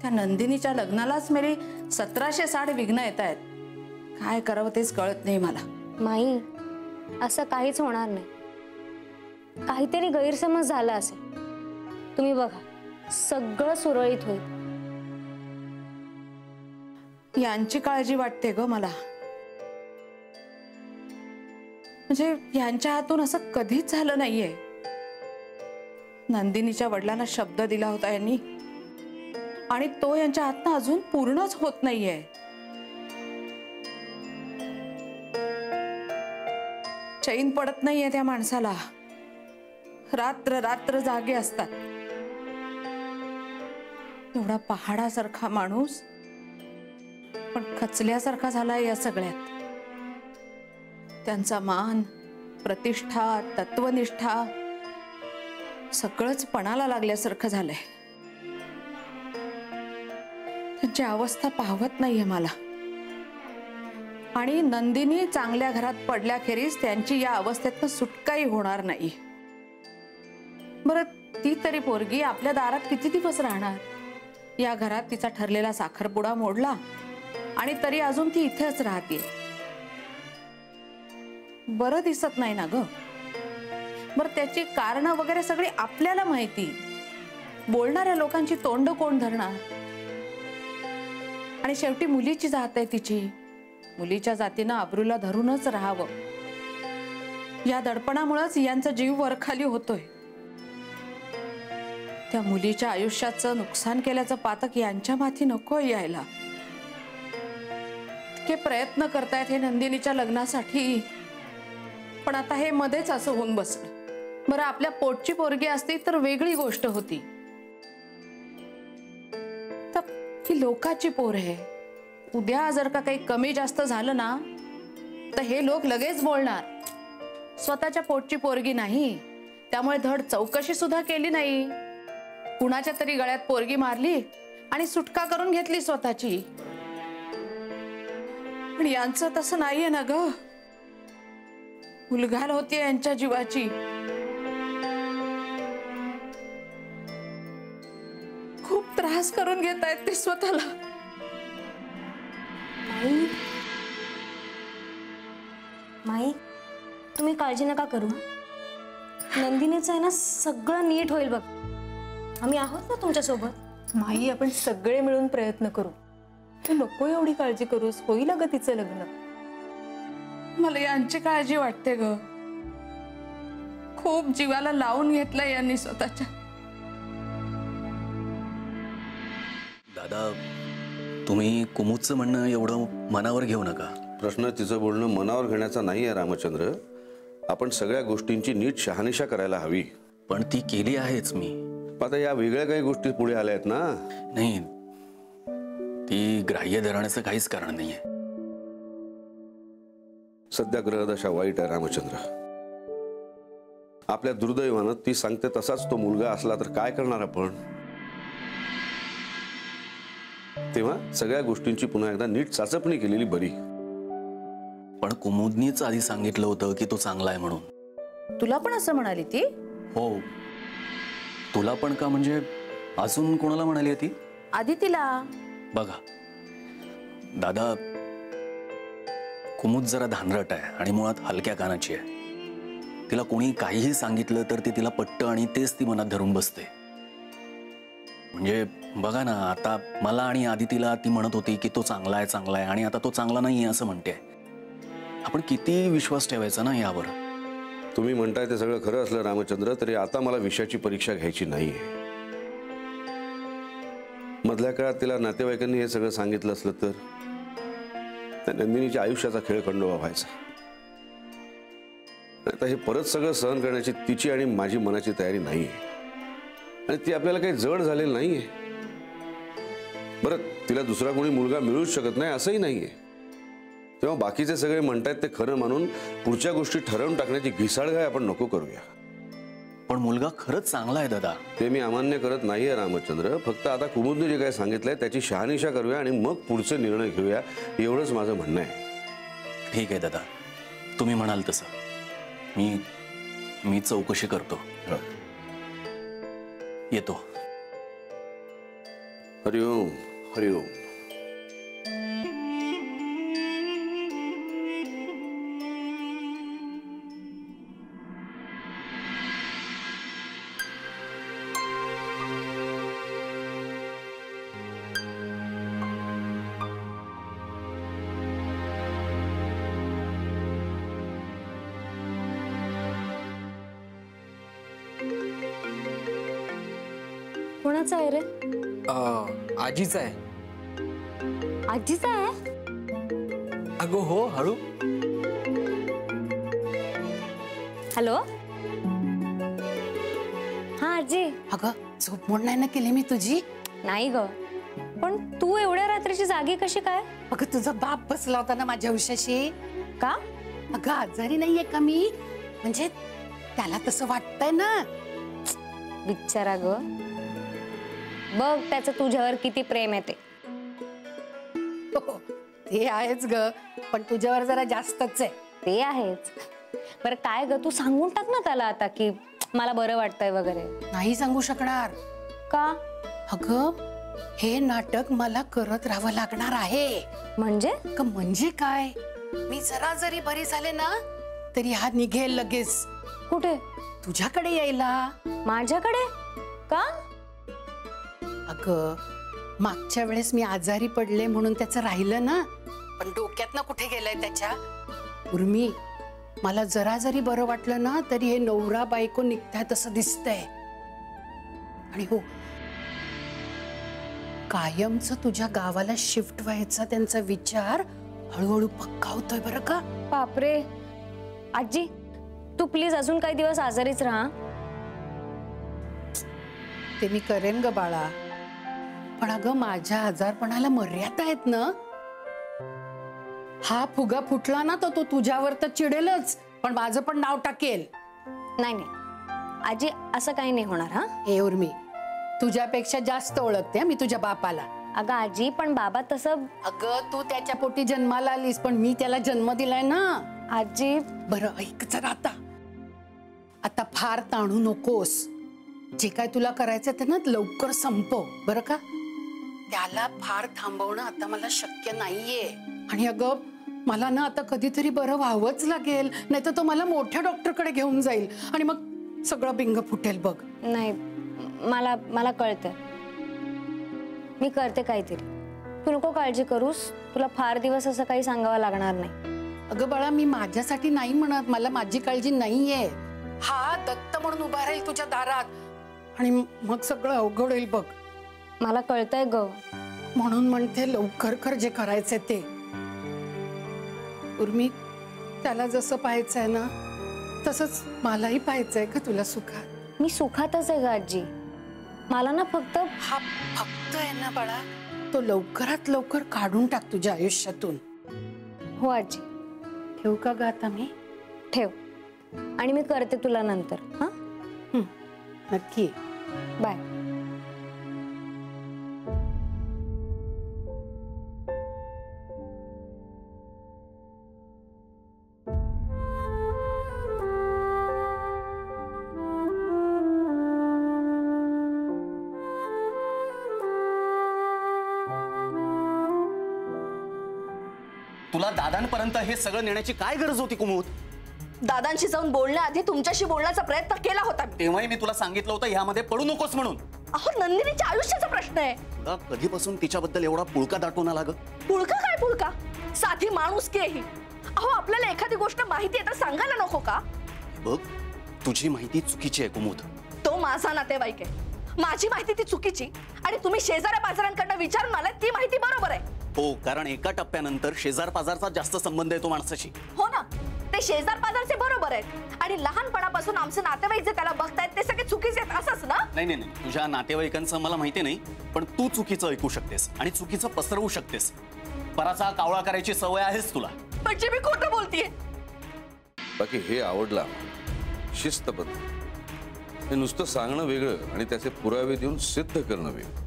त्या नंदिनीच्या लग्नालाच मेरी 1760 विघ्न येत आहेत. काय करावं तेच कळत नाही मला. माई, असं काहीच होणार नाही. काहीतरी गैरसमज झाला असेल. तुम्ही बघा, सगळं सुरळीत होईल. यांची काळजी वाटते ग मला. म्हणजे यांच्या हातून असं कधीच झालं नाहीये. नंदिनीच्या वडिलांना शब्द दिला होता यांनी, आणि तो यांच्या हातनं अजून पूर्णच होत नाहीये. चैन पडत नाहीये त्या माणसाला. रात्र रात्र जागे असतात. एवढा पहाडासारखा माणूस पण खचल्यासारखा झालाय या सगळ्यात. त्यांचा मान, प्रतिष्ठा, तत्वनिष्ठा सगळंच पणाला लागल्यासारखं झालंय. त्यांची अवस्था पाहवत नाहीये मला. आणि नंदिनी चांगल्या घरात पडल्याखेरीज त्यांची या अवस्थेतनं सुटकाही होणार नाही. बरं, ती तरी पोरगी आपल्या दारात किती दिवस राहणार? या घरात तिचा ठरलेला साखरपुडा मोडला आणि तरी अजून ती इथेच राहते. बरं दिसत नाही ना ग. बरं, त्याची कारण वगैरे सगळी आपल्याला माहिती. बोलणाऱ्या लोकांची तोंड कोण धरणार? आणि शेवटी मुलीची जात आहे तिची. मुलीच्या जातीनं आबरूला धरूनच राहावं. या दडपणामुळेच यांचा जीव वरखाली होतोय. त्या मुलीच्या आयुष्याचं नुकसान केल्याचं पातक यांच्या माथी नको यायला. इतके प्रयत्न करतायत हे नंदिनीच्या लग्नासाठी, पण आता हे मध्येच असं होऊन बसलं. बरं, आपल्या पोटची पोरगी असती तर वेगळी गोष्ट होती. तर ही लोकाची पोर आहे. उद्या जर का काही कमी जास्त झालं ना तर हे लोक लगेच बोलणार. स्वतःच्या पोटची पोरगी नाही, त्यामुळे धड चौकशी सुद्धा केली नाही. कुणाच्या तरी गळ्यात पोरगी मारली आणि सुटका करून घेतली स्वतःची. पण यांचं तसं नाहीये ना ग. उलघाल होतीये यांच्या जीवाची. खूप त्रास करून घेत आहेत ते स्वतःला. माई, तुम्ही काळजी नका करू. नंदिनीचं आहे ना, सगळं नीट होईल बघ. आम्ही आहोत ना तुमच्या सोबत. माई, आपण सगळे मिळून प्रयत्न करू. तू नको एवढी काळजी करूस. होईल अगं तिचं लग्न. मला यांची काळजी वाटते ग. खूप जीवाला लावून घेतलंय यांनी स्वतःच्या. दादा, तुम्ही कुमुदचं म्हणणं एवढं मनावर घेऊ नका. प्रश्न तिचं बोलणं मनावर घेण्याचा नाही आहे रामचंद्र. आपण सगळ्या गोष्टींची नीट शहानिशा करायला हवी. पण ती केली आहेच मी. आता या वेगळ्या काही गोष्टी पुढे आल्या आहेत ना. नाही, ती ग्राह्य धरण्याचं काहीच कारण नाहीये. सध्या ग्रहदशा वाईट आहे रामचंद्र. आपल्या दुर्दैवानं ती सांगते तसाच तो मुलगा असला तर काय करणार आपण? तेव्हा सगळ्या गोष्टींची पुन्हा एकदा नीट चाचपणी केलेली बरी. पण कुमुदनीच आधी सांगितलं होतं की तो चांगला आहे म्हणून. तुला पण असं म्हणाली ती? हो. तुला पण का? म्हणजे अजून कोणाला म्हणाली ती? आधी तिला. बघा दादा, कुमुद जरा धानरट आहे आणि मुळात हलक्या कानाची आहे. तिला कोणी काहीही सांगितलं तर ते तिला पटतं आणि तेच ती मनात धरून बसते. म्हणजे बघा ना, आता मला आणि आधी तिला ती म्हणत होती की तो चांगला आहे चांगला आहे, आणि आता तो चांगला नाही असं म्हणते. आपण किती विश्वास ठेवायचा ना यावर? तुम्ही म्हणताय ते सगळं खरं असलं रामचंद्र, तरी आता मला विषयाची परीक्षा घ्यायची नाहीये. मधल्या काळात तिला नातेवाईकांनी हे सगळं सांगितलं असलं तर त्या नंदिनीच्या आयुष्याचा खेळखंडोबा व्हायचा. आता हे परत सगळं सहन करण्याची तिची आणि माझी मनाची तयारी नाहीये, आणि ती आपल्याला काही जड झालेली नाहीये. बरं, तिला दुसरा कोणी मुलगा मिळूच शकत नाही असंही नाहीये. तेव्हा बाकीचे सगळे म्हणतायत ते खरं मानून पुढच्या गोष्टी ठरवून टाकण्याची घिसाडघाई आपण नको करूया. पण मुलगा खरंच चांगला आहे दादा. ते मी अमान्य करत नाहीये रामचंद्र. फक्त आता कुमुदने जे काही सांगितलंय त्याची शहानिशा करूया आणि मग पुढचे निर्णय घेऊया, एवढंच माझं म्हणणं आहे. ठीक आहे दादा, तुम्ही म्हणाल तसं. मी चौकशी करतो. येतो. हरिओम हरिओम. कोणाचा आहे रे? आजीचा आहे. आजीचा आहे? अगो हो, हळू. हॅलो. हा आजी. अगं झोप मोड नाही ना केली मी तुझी. नाही ग, पण तू एवढ्या रात्रीची जागी कशी काय? अगं तुझा बाप बसला होता ना माझ्या उशाशी. का? अगं आजारी नाहीये का मी, म्हणजे त्याला तसं वाटतंय ना. विचारा ग, बघ त्याचं तुझ्यावर किती प्रेम आहे ते. हो, ते आहेच ग, पण तुझ्यावर जरा जास्तच आहे. ते आहेच. बरं काय ग, तू सांगून टाक ना त्याला आता की मला बरं वाटतंय वगैरे. नाही सांगू शकणार. का? अगं हे नाटक मला करत राहावं लागणार आहे. म्हणजे? म्हणजे काय, मी जरा जरी बरी झाले ना तरी हा निघेल लगेच. कुठे? तुझ्याकडे यायला. माझ्याकडे? का? अगं मागच्या वेळेस मी आजारी पडले म्हणून त्याचं राहिलं ना, पण डोक्यात ना कुठे गेलंय त्याच्या. उर्मी, मला जरा जरी बरं वाटलं ना तरी हे नवरा बायको निघतायत असं दिसतंय. आणि हो, कायमच तुझ्या गावाला शिफ्ट व्हायचा त्यांचा विचार हळूहळू पक्का होतोय बरं का. बापरे. आजी तू प्लीज अजून काही दिवस आजारीच राहा. ते मी करेन ग बाळा, पण अगं माझ्या आजारपणाला मर्यादा आहेत ना. हा फुगा फुटला ना तर तो तुझ्यावर तर चिडेलच, पण माझं पण नाव टाकेल. नाही नाही आजी, असं काही नाही होणार. हा हे उर्मी, तुझ्यापेक्षा जास्त ओळखते मी तुझ्या बापाला. अगं आजी, पण बाबा तसं. अगं तू त्याच्या पोटी जन्माला आलीस, पण मी त्याला जन्म दिलाय ना. आजी बरं ऐक जरा, आता फार ताणू नकोस. जे काय तुला करायचं ते ना लवकर संपव बरं का. त्याला फार थांबवणं आता मला शक्य नाहीये. आणि अगं मला ना आता कधीतरी बरं व्हावंच लागेल, नाही तर तो मला मोठ्या डॉक्टरकडे घेऊन जाईल आणि मग सगळं बिंग फुटेल बघ. नाही, मला कळतंय. मी करते काहीतरी. तू नको काळजी करूस. तुला फार दिवस असं काही सांगावं लागणार नाही. अगं बाळा, मी माझ्यासाठी नाही म्हणत, मला माझी काळजी नाहीये. हा दत्त म्हणून उभा राहील तुझ्या दारात आणि मग सगळं अवघड होईल बघ. मला कळतंय ग, म्हणून म्हणते लवकर कर जे करायचंय ते. उर्मी, त्याला जसं पाहायचंय ना तसंच मलाही पाहायचंय का तुला सुखात. मी सुखातच आहे ग आजी. मला ना फक्त हा फक्त आहे ना बाळा, तो लवकरात लवकर काढून टाक तुझ्या आयुष्यातून. हो आजी. ठेवू का ग आता मी? ठेव, आणि मी करते तुला नंतर. हा नक्की. बाय. तुला दादांपर्यंत हे सगळं नेण्याची काय गरज होती कुमुद? दादांशी जाऊन बोलण्याआधी तुमच्याशी बोलण्याचा प्रयत्न केला होता मी. तेव्हाही मी तुला सांगितलं होतं ह्यामध्ये पडू नकोस म्हणून. अहो, नंदिनीच्या आयुष्याचा प्रश्न आहे. तुला कधीपासून तिच्याबद्दल एवढा पुळका दाटून आला ग? पुळका काय पुळका, साधी माणूस की ही. अहो, आपल्याला एखादी गोष्ट माहिती आहे तर सांगायला नको का? बघ, तुझी माहिती चुकीची आहे कुमुद. तो माझा नातेवाईक आहे, माझी माहिती ती चुकीची, आणि तुम्ही शेजाऱ्या पाजाऱ्यांकडनं विचारून आलात ती माहिती बरोबर आहे. हो, कारण एका टप्प्यानंतर शेजार पाजारचा जास्त संबंध आहे तो माणसाशी. हो ना, ते शेजार पाजारचे बरोबर आहेत, आणि लहानपणापासून आमचे नातेवाईक जे त्याला बघतायत ते सगळे चुकीचे आहेत असंच ना? नाही नाही नाही, तुझ्या नातेवाईकांचं मला माहिती नाही, पण तू चुकीचं ऐकू शकतेस आणि चुकीचं पसरवू शकतेस. पराचा कावळा करायची सवय आहेस तुला. म्हणजे मी खोटं बोलतीये? बाकी हे आवडलं आम्हाला. शिस्तबद्ध. हे नुसतं सांगणं वेगळं आणि त्याचे पुरावे देऊन सिद्ध करणं वेगळं.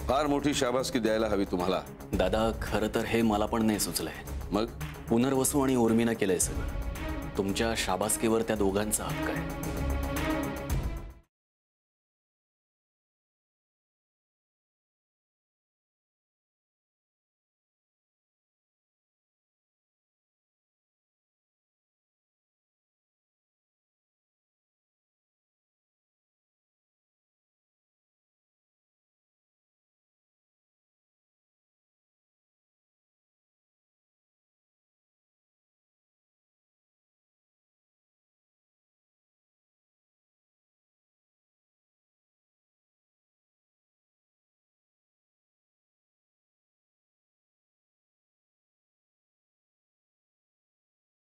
फार मोठी शाबासकी द्यायला हवी तुम्हाला. दादा, खरं तर हे मला पण नाही सुचलंय. मग पुनर्वसू आणि उर्मीनं केलंय सगळं. तुमच्या शाबासकीवर त्या दोघांचा हक्क आहे.